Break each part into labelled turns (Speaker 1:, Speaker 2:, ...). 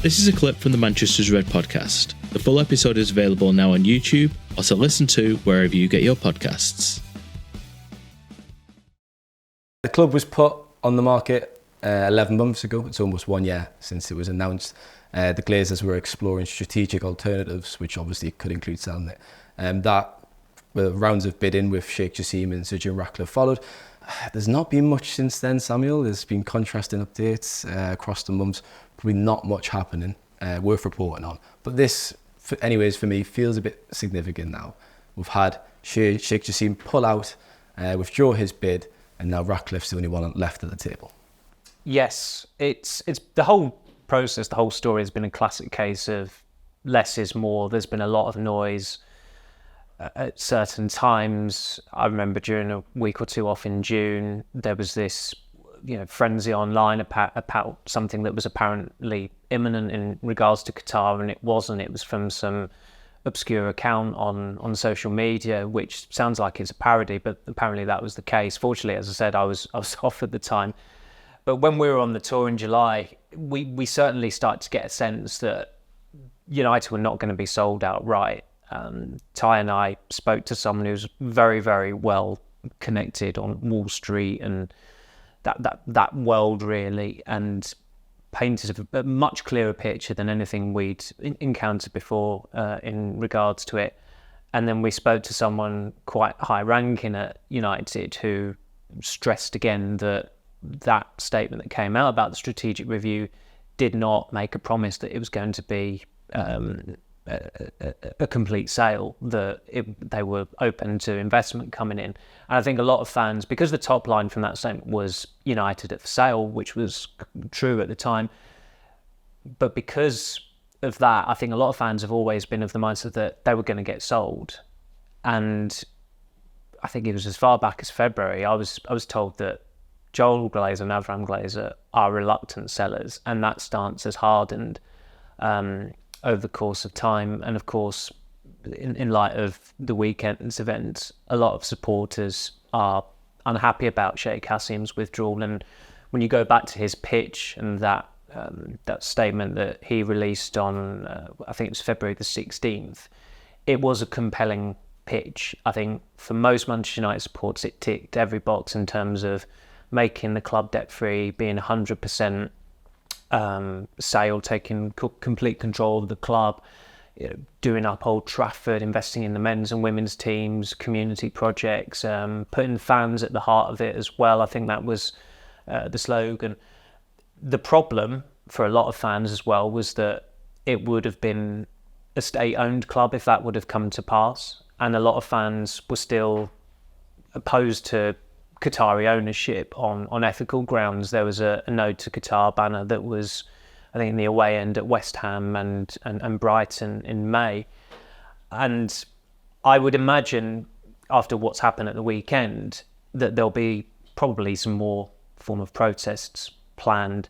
Speaker 1: This is a clip from the Manchester's Red podcast. The full episode is available now on YouTube, or to listen to wherever you get your podcasts.
Speaker 2: The club was put on the market 11 months ago. It's almost 1 year since it was announced. The Glazers were exploring strategic alternatives, which obviously could include selling it. Rounds of bidding with Sheikh Jassim and Sir Jim Ratcliff followed. There's not been much since then, Samuel. There's been contrasting updates across the months. Probably not much happening worth reporting on. But this, anyways, for me, feels a bit significant now. We've had Sheikh Jassim pull out, withdraw his bid, and now Ratcliff's the only one left at the table.
Speaker 3: Yes, it's the whole process, the whole story has been a classic case of less is more. There's been a lot of noise at certain times. I remember during a week or two off in June, there was this, frenzy online about something that was apparently imminent in regards to Qatar, and it wasn't. It was from some obscure account on social media, which sounds like it's a parody, but apparently that was the case. Fortunately, as I said, I was off at the time. But when we were on the tour in July, we certainly started to get a sense that United were not going to be sold outright. Ty and I spoke to someone who's very, very well connected on Wall Street and that world really, and painted a much clearer picture than anything we'd encountered before in regards to it. And then we spoke to someone quite high ranking at United who stressed again that statement that came out about the strategic review did not make a promise that it was going to be a complete sale, that they were open to investment coming in. And I think a lot of fans, because the top line from that statement was United for sale, which was true at the time, but because of that, I think a lot of fans have always been of the mindset that they were going to get sold. And I think it was as far back as February, I was told that Joel Glazer and Avram Glazer are reluctant sellers, and that stance has hardened over the course of time. And of course, in light of the weekend's events, a lot of supporters are unhappy about Sheikh Jassim's withdrawal. And when you go back to his pitch and that statement that he released on, I think it was February the 16th, it was a compelling pitch. I think for most Manchester United supporters, it ticked every box in terms of making the club debt-free, being 100% sale, taking complete control of the club, doing up Old Trafford, investing in the men's and women's teams, community projects, putting fans at the heart of it as well. I think that was the slogan. The problem for a lot of fans as well was that it would have been a state-owned club if that would have come to pass. And a lot of fans were still opposed to Qatari ownership on ethical grounds. There was a No to Qatar banner that was, I think, in the away end at West Ham and Brighton in May. And I would imagine after what's happened at the weekend that there'll be probably some more form of protests planned.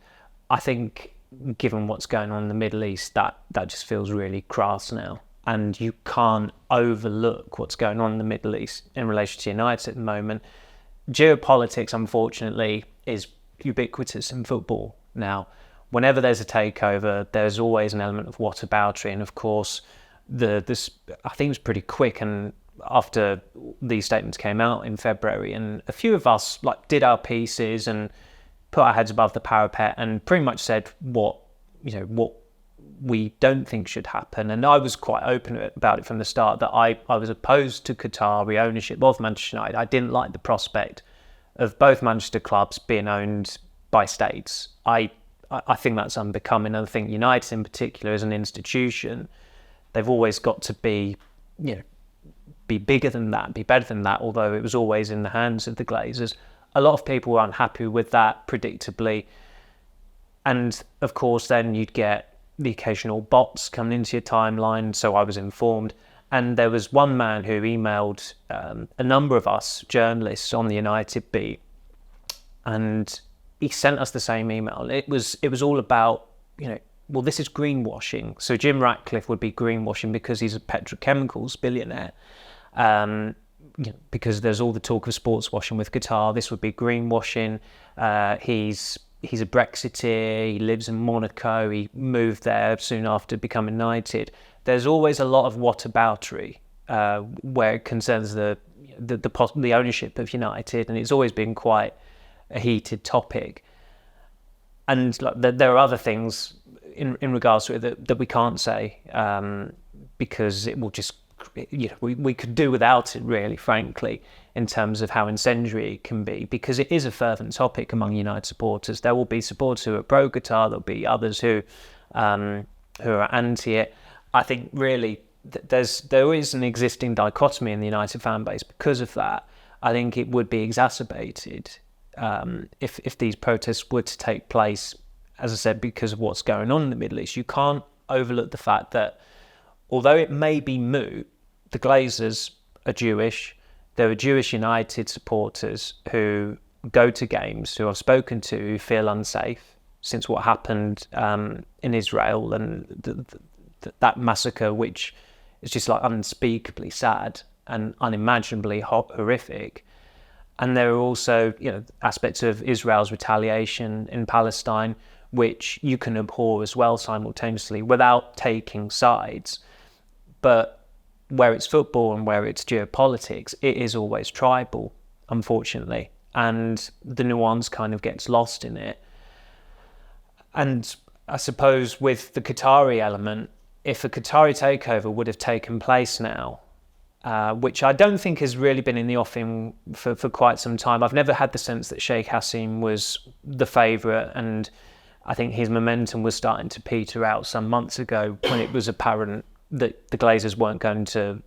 Speaker 3: I think given what's going on in the Middle East, that just feels really crass now. And you can't overlook what's going on in the Middle East in relation to United at the moment. Geopolitics, unfortunately, is ubiquitous in football now. Whenever there's a takeover, there's always an element of whataboutery, and of course, this I think it was pretty quick. And after these statements came out in February, and a few of us did our pieces and put our heads above the parapet and pretty much said what we don't think should happen. And I was quite open about it from the start, that I was opposed to Qatari ownership of Manchester United. I didn't like the prospect of both Manchester clubs being owned by states. I think that's unbecoming. I think United in particular as an institution, they've always got to be bigger than that, be better than that, although it was always in the hands of the Glazers. A lot of people were unhappy with that, predictably. And of course, then you'd get the occasional bots coming into your timeline, so I was informed. And there was one man who emailed a number of us journalists on the United beat, and he sent us the same email. It was all about, this is greenwashing. So Jim Ratcliff would be greenwashing because he's a petrochemicals billionaire. Because there's all the talk of sports washing with Qatar, this would be greenwashing. He's he's a Brexiteer, he lives in Monaco, he moved there soon after becoming knighted. There's always a lot of whataboutery where it concerns the ownership of United, and it's always been quite a heated topic. And like, there are other things in regards to it that we can't say because it will just, we could do without it, really, frankly, in terms of how incendiary it can be, because it is a fervent topic among United supporters. There will be supporters who are pro-Qatar, there'll be others who are anti it. I think really there is an existing dichotomy in the United fan base because of that. I think it would be exacerbated if these protests were to take place, as I said, because of what's going on in the Middle East. You can't overlook the fact that although it may be moot, the Glazers are Jewish. There are Jewish United supporters who go to games, who I've spoken to, who feel unsafe since what happened in Israel and that massacre, which is just like unspeakably sad and unimaginably horrific. And there are also, aspects of Israel's retaliation in Palestine, which you can abhor as well simultaneously without taking sides. But where it's football and where it's geopolitics, it is always tribal, unfortunately. And the nuance kind of gets lost in it. And I suppose with the Qatari element, if a Qatari takeover would have taken place now, which I don't think has really been in the offing for quite some time. I've never had the sense that Sheikh Hassim was the favourite, and I think his momentum was starting to peter out some months ago when it was apparent that the Glazers weren't going to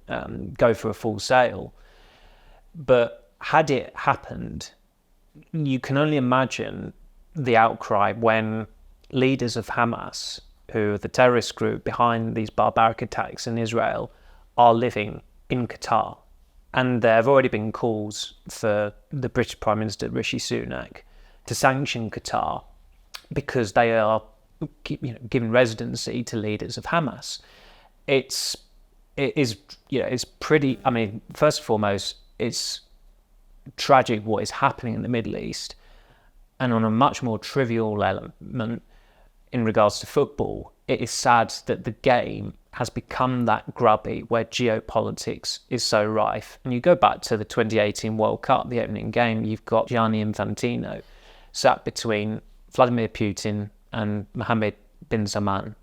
Speaker 3: go for a full sale. But had it happened, you can only imagine the outcry when leaders of Hamas, who are the terrorist group behind these barbaric attacks in Israel, are living in Qatar. And there have already been calls for the British Prime Minister Rishi Sunak to sanction Qatar because they are giving residency to leaders of Hamas. It's pretty, I mean, first and foremost, it's tragic what is happening in the Middle East. And on a much more trivial element in regards to football, it is sad that the game has become that grubby where geopolitics is so rife. And you go back to the 2018 World Cup, the opening game, you've got Gianni Infantino sat between Vladimir Putin and Mohammed bin Salman.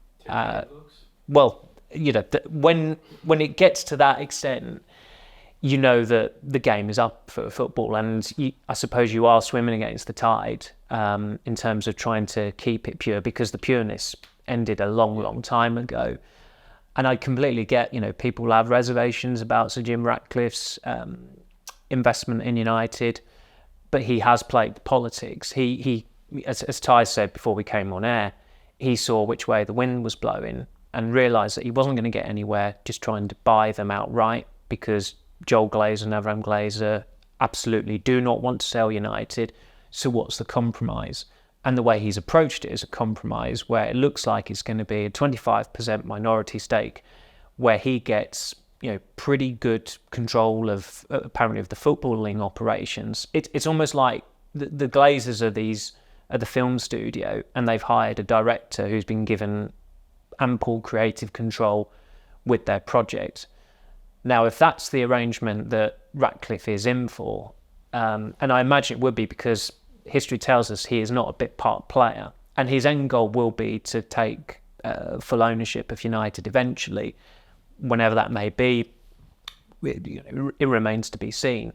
Speaker 3: When it gets to that extent, you know that the game is up for football, and I suppose you are swimming against the tide in terms of trying to keep it pure, because the pureness ended a long time ago. And I completely get, people have reservations about Sir Jim Ratcliffe's investment in United, but he has played politics. He as Ty said before we came on air, he saw which way the wind was blowing and realised that he wasn't going to get anywhere just trying to buy them outright, because Joel Glazer and Avram Glazer absolutely do not want to sell United. So what's the compromise? And the way he's approached it is a compromise where it looks like it's going to be a 25% minority stake, where he gets, pretty good control of apparently of the footballing operations. It's almost like the Glazers are the film studio, and they've hired a director who's been given ample creative control with their project. Now, if that's the arrangement that Ratcliffe is in for, and I imagine it would be because history tells us he is not a bit part player, and his end goal will be to take full ownership of United eventually, whenever that may be. It remains to be seen.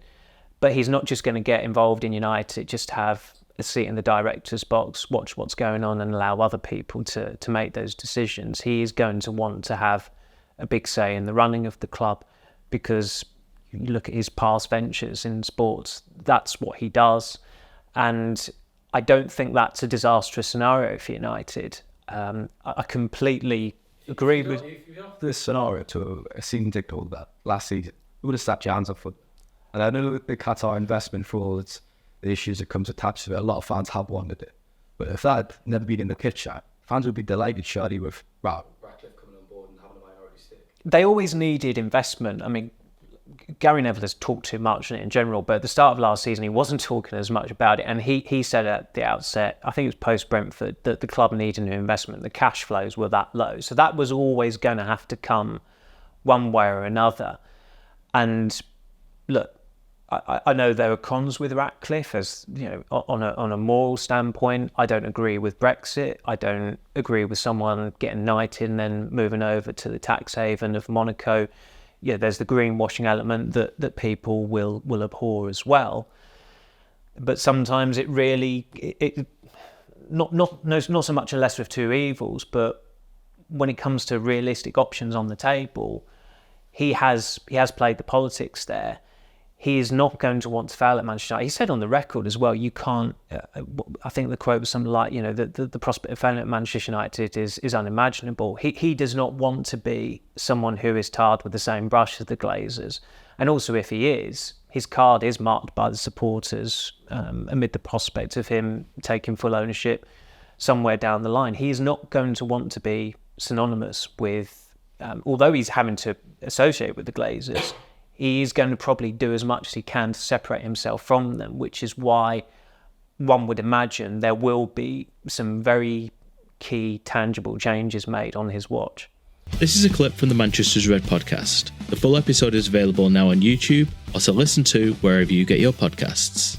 Speaker 3: But he's not just going to get involved in United, just have a seat in the director's box, watch what's going on and allow other people to make those decisions. He is going to want to have a big say in the running of the club, because you look at his past ventures in sports, that's what he does. And I don't think that's a disastrous scenario for United. I completely agree with...
Speaker 2: If you have this scenario to a season ticket holder that last season, who would have sat your hands up for? And I know the Qatar investment, for all the issues that comes attached to it, a lot of fans have wanted it. But if that had never been in the picture, fans would be delighted, surely, with Ratcliffe coming on board and having a minority stake.
Speaker 3: They always needed investment. I mean, Gary Neville has talked too much in general, but at the start of last season, he wasn't talking as much about it. And he said at the outset, I think it was post-Brentford, that the club needed new investment. The cash flows were that low. So that was always going to have to come one way or another. And look, I know there are cons with Ratcliff, as you know, on a moral standpoint. I don't agree with Brexit. I don't agree with someone getting knighted and then moving over to the tax haven of Monaco. Yeah, there's the greenwashing element that people will abhor as well. But sometimes it really not so much a lesser of two evils, but when it comes to realistic options on the table, he has played the politics there. He is not going to want to fail at Manchester United. He said on the record as well, you can't, I think the quote was something like, the prospect of failing at Manchester United is unimaginable. He does not want to be someone who is tarred with the same brush as the Glazers. And also if he is, his card is marked by the supporters amid the prospect of him taking full ownership somewhere down the line. He is not going to want to be synonymous with, although he's having to associate with the Glazers, he is going to probably do as much as he can to separate himself from them, which is why one would imagine there will be some very key, tangible changes made on his watch.
Speaker 1: This is a clip from the Manchester's Red podcast. The full episode is available now on YouTube, or to listen to wherever you get your podcasts.